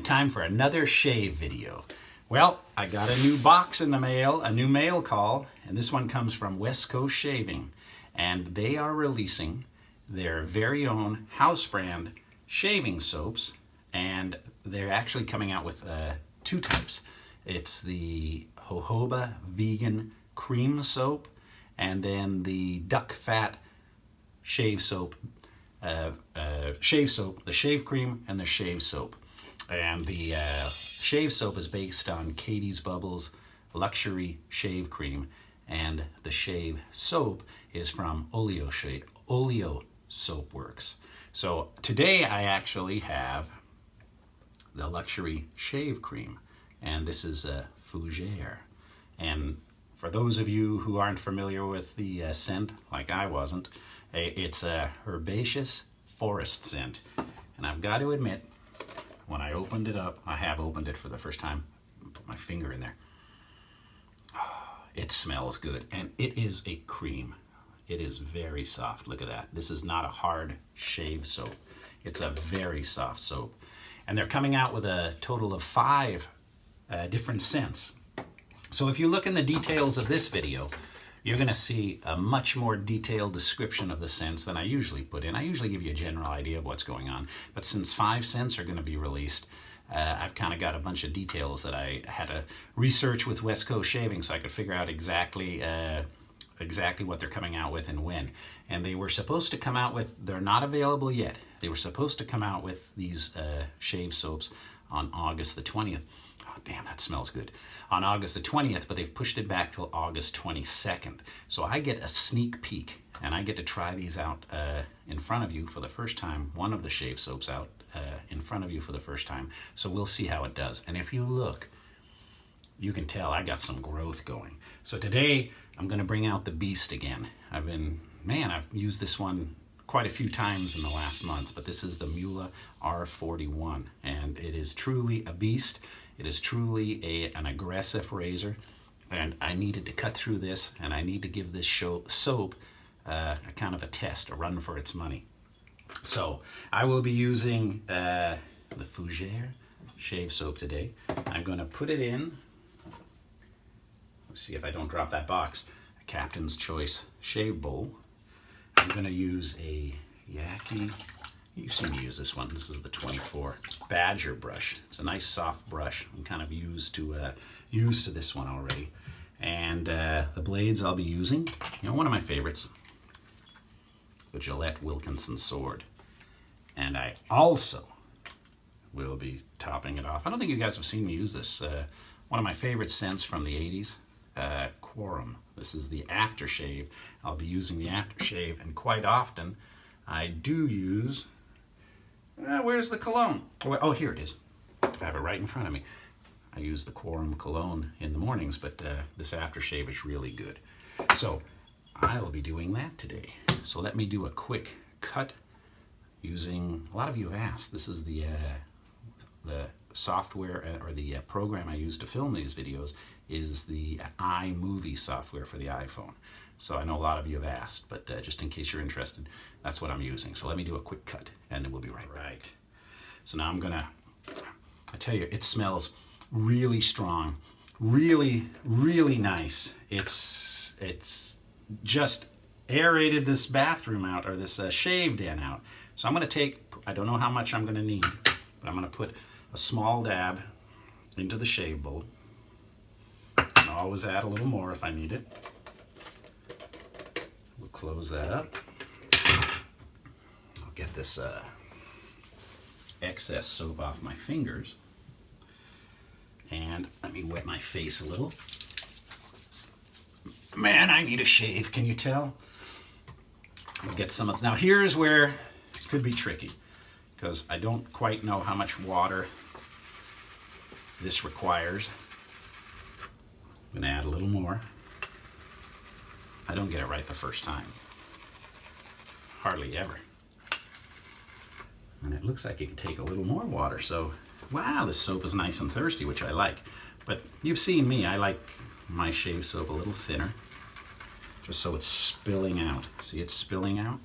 time for another shave video. Well, I got a new box in the mail, a new mail call, and this one comes from West Coast Shaving, and they are releasing their very own house brand shaving soaps, and they're actually coming out with two types. It's the Jojoba Vegan Cream soap, and then the duck fat shave soap, the shave cream, and the shave soap. And the shave soap is based on Catie's Bubbles Luxury Shave Cream, and the shave soap is from Oleo Soapworks. So today I actually have the Luxury Shave Cream, and this is a Fougere. And for those of you who aren't familiar with the scent, like I wasn't, it's a Herbaceous Forest Scent. And I've got to admit, when I opened it up, I have opened it for the first time, put my finger in there. Oh, it smells good, and it is a cream. It is very soft. Look at that. This is not a hard shave soap. It's a very soft soap. And they're coming out with a total of 5 different scents. So if you look in the details of this video, you're going to see a much more detailed description of the scents than I usually put in. I usually give you a general idea of what's going on, but since 5 scents are going to be released, I've kind of got a bunch of details that I had to research with West Coast Shaving so I could figure out exactly what they're coming out with and when. And they were supposed to come out with, they're not available yet, they were supposed to come out with these shave soaps on August the 20th. Oh, damn, that smells good. On August the 20th, but they've pushed it back till August 22nd. So I get a sneak peek, and I get to try these out in front of you for the first time, one of the shave soaps out in front of you for the first time. So we'll see how it does. And if you look, you can tell I got some growth going. So today, I'm gonna bring out the beast again. I've used this one quite a few times in the last month, but this is the Mula R41, and it is truly a beast. It is truly an aggressive razor, and I needed to cut through this, and I need to give this soap a kind of a test, a run for its money. So I will be using the Fougere shave soap today. I'm going to put it in, let's see if I don't drop that box, a Captain's Choice shave bowl. I'm going to use a Yaki, you've seen me use this one. This is the 24 Badger brush. It's a nice soft brush. I'm kind of used to this one already. And the blades I'll be using, one of my favorites, the Gillette Wilkinson sword. And I also will be topping it off. I don't think you guys have seen me use this. One of my favorite scents from the 80s, Quorum. This is the aftershave. I'll be using the aftershave, and quite often I do use, where's the Cologne? Oh, here it is. I have it right in front of me. I use the Quorum Cologne in the mornings, but this aftershave is really good. So I'll be doing that today. So let me do a quick cut using, a lot of you have asked, this is the software or the program I use to film these videos is the iMovie software for the iPhone. So I know a lot of you have asked, but just in case you're interested, that's what I'm using. So let me do a quick cut, and then we'll be right. So now I tell you, it smells really strong, really, really nice. It's just aerated this bathroom out, or this shave den out. So I'm gonna take, I don't know how much I'm gonna need, but I'm gonna put a small dab into the shave bowl. I'll always add a little more if I need it. We'll close that up. I'll get this excess soap off my fingers. And let me wet my face a little. Man, I need a shave, can you tell? I'll get some of, now here's where it could be tricky, because I don't quite know how much water this requires. I'm gonna add a little more. I don't get it right the first time. Hardly ever. And it looks like it can take a little more water, so wow, this soap is nice and thirsty, which I like. But you've seen me, I like my shave soap a little thinner, just so it's spilling out. See, it's spilling out?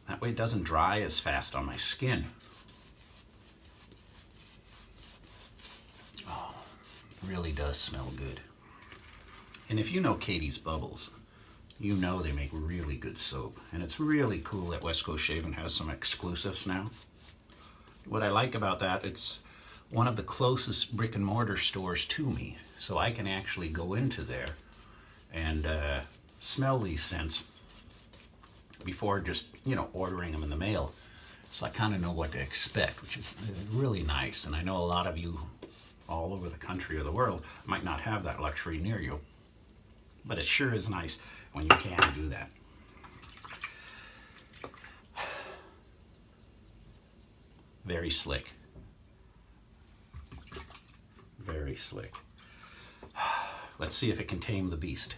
That way it doesn't dry as fast on my skin. really does smell good. And if you know Catie's Bubbles, you know they make really good soap. And it's really cool that West Coast Shaving has some exclusives now. What I like about that, it's one of the closest brick and mortar stores to me. So I can actually go into there and smell these scents before just, you know, ordering them in the mail. So I kind of know what to expect, which is really nice. And I know a lot of you all over the country or the world might not have that luxury near you. But it sure is nice when you can do that. Very slick. Very slick. Let's see if it can tame the beast.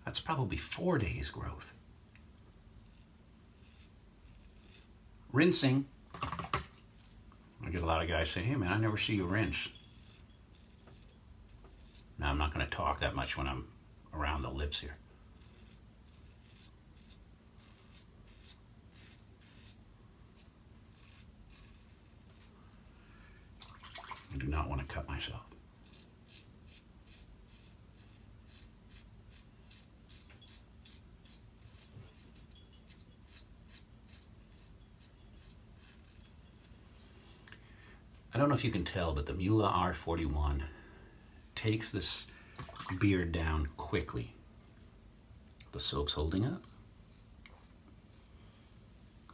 That's probably 4 days growth. Rinsing. I get a lot of guys say, hey man, I never see you rinse. Now I'm not going to talk that much when I'm around the lips here. I do not want to cut myself. I don't know if you can tell, but the Mula R41 takes this beard down quickly. The soap's holding up.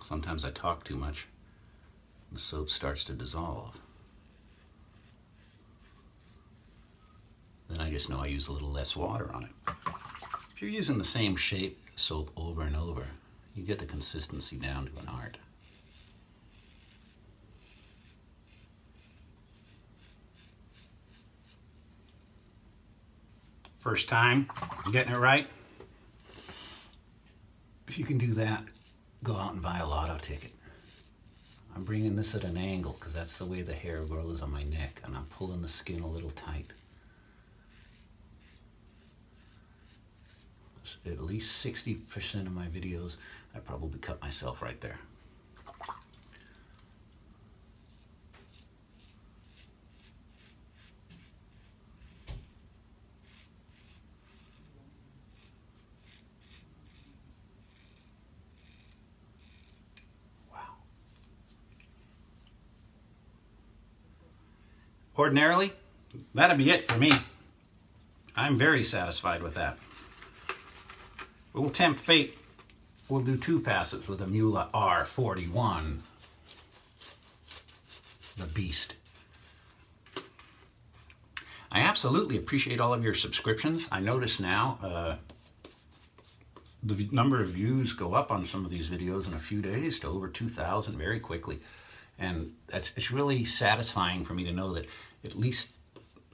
Sometimes I talk too much. The soap starts to dissolve. Then I just know I use a little less water on it. If you're using the same shape soap over and over, you get the consistency down to an art. First time, getting it right. If you can do that, go out and buy a lotto ticket. I'm bringing this at an angle because that's the way the hair grows on my neck, and I'm pulling the skin a little tight. At least 60% of my videos, I probably cut myself right there. Ordinarily, that'd be it for me. I'm very satisfied with that. We'll tempt fate. We'll do 2 passes with a Mula R41, the beast. I absolutely appreciate all of your subscriptions. I notice now the number of views go up on some of these videos in a few days to over 2,000 very quickly. And it's really satisfying for me to know that at least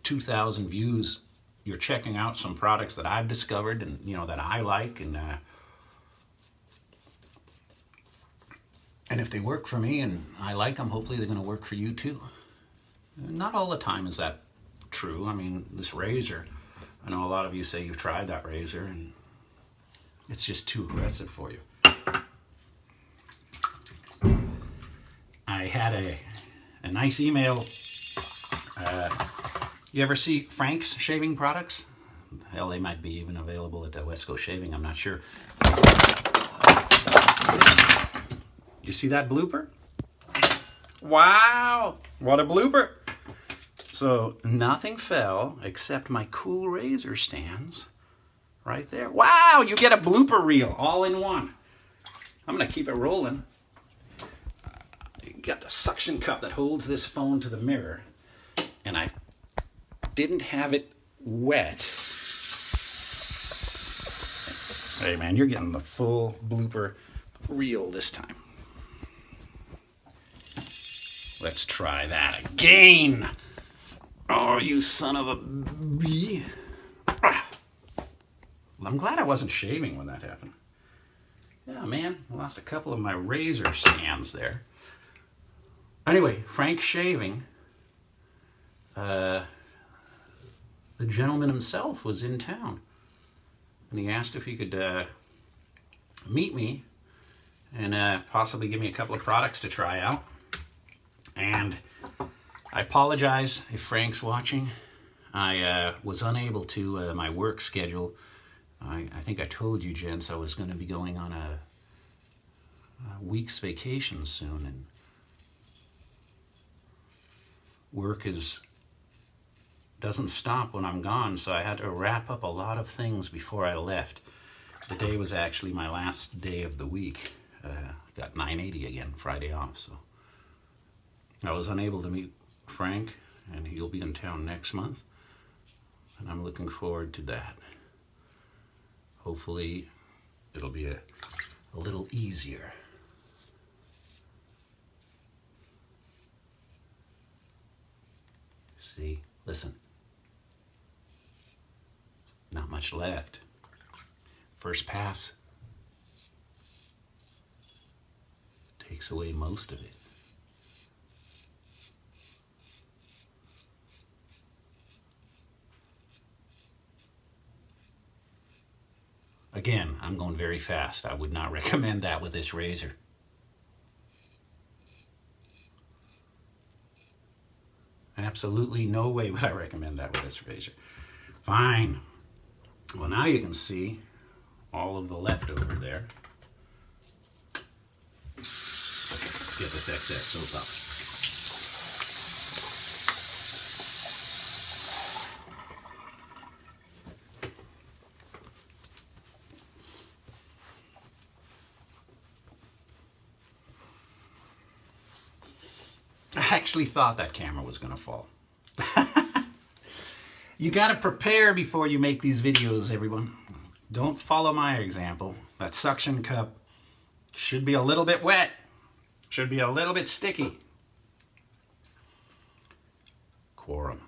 2,000 views, you're checking out some products that I've discovered and, you know, that I like. And if they work for me and I like them, hopefully they're going to work for you too. Not all the time is that true. I mean, this razor, I know a lot of you say you've tried that razor and it's just too aggressive for you. I had a nice email. You ever see Frank's shaving products? Hell, they might be even available at West Coast Shaving, I'm not sure. You see that blooper? Wow, what a blooper. So nothing fell except my cool razor stands right there. Wow, you get a blooper reel all in one. I'm gonna keep it rolling. Got the suction cup that holds this phone to the mirror, and I didn't have it wet. Hey man, you're getting the full blooper reel this time. Let's try that again. Oh, you son of a bee. I'm glad I wasn't shaving when that happened. Yeah, man, I lost a couple of my razor stands there. Anyway, Frank Shaving, the gentleman himself was in town. And he asked if he could meet me and possibly give me a couple of products to try out. And I apologize if Frank's watching. I was unable to, my work schedule. I think I told you, gents, I was going to be going on a week's vacation soon, and work doesn't stop when I'm gone, so I had to wrap up a lot of things before I left. Today was actually my last day of the week. Got 980 again, Friday off, so I was unable to meet Frank, and he'll be in town next month, and I'm looking forward to that. Hopefully it'll be a little easier. See, listen, not much left. First pass takes away most of it. Again, I'm going very fast. I would not recommend that with this razor. Absolutely no way would I recommend that with this razor. Fine. Well, now you can see all of the leftover there. Let's get this excess soap up. I actually thought that camera was going to fall. You got to prepare before you make these videos, everyone. Don't follow my example. That suction cup should be a little bit wet. Should be a little bit sticky. Quorum.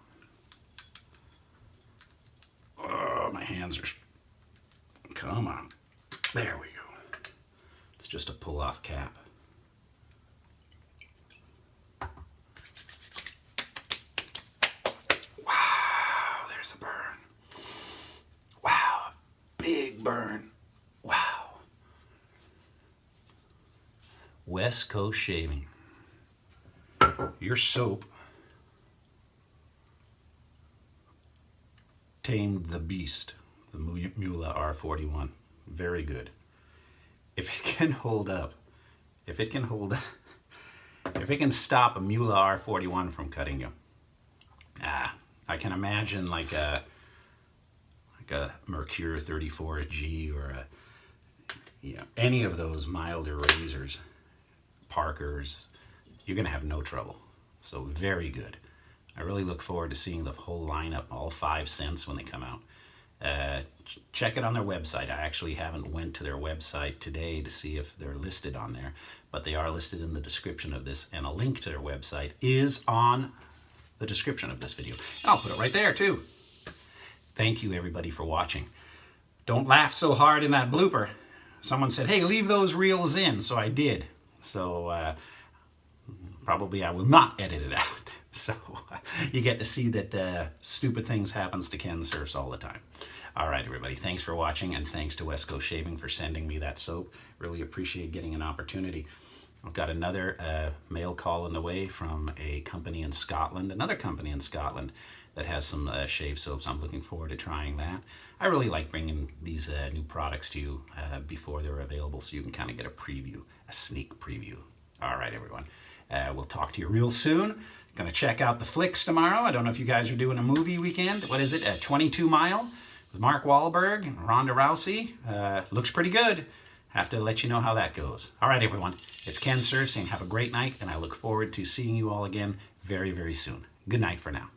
Oh, my hands are... Come on. There we go. It's just a pull-off cap. There's a burn. Wow, big burn. Wow. West Coast Shaving. Your soap tamed the beast, the Mula R41. Very good. If it can hold up, if it can stop a Mula R41 from cutting you, I can imagine like a Mercure 34G or any of those milder razors, Parkers, you're gonna have no trouble. So very good. I really look forward to seeing the whole lineup, all 5 cents when they come out. Check it on their website. I actually haven't went to their website today to see if they're listed on there, but they are listed in the description of this, and a link to their website is on the description of this video. I'll put it right there too. Thank you everybody for watching. Don't laugh so hard in that blooper. Someone said, hey, leave those reels in, so I did. So probably I will not edit it out. So you get to see that stupid things happens to Ken Surfs all the time. All right, everybody, thanks for watching, and thanks to West Coast Shaving for sending me that soap. Really appreciate getting an opportunity. I've got another mail call in the way from a company in Scotland, another company in Scotland that has some shave soaps. I'm looking forward to trying that. I really like bringing these new products to you before they're available, so you can kind of get a preview, a sneak preview. All right, everyone. We'll talk to you real soon. Gonna check out the flicks tomorrow. I don't know if you guys are doing a movie weekend. What is it? 22 Mile with Mark Wahlberg and Ronda Rousey. Looks pretty good. Have to let you know how that goes. All right, everyone. It's Ken Surf saying have a great night, and I look forward to seeing you all again very, very soon. Good night for now.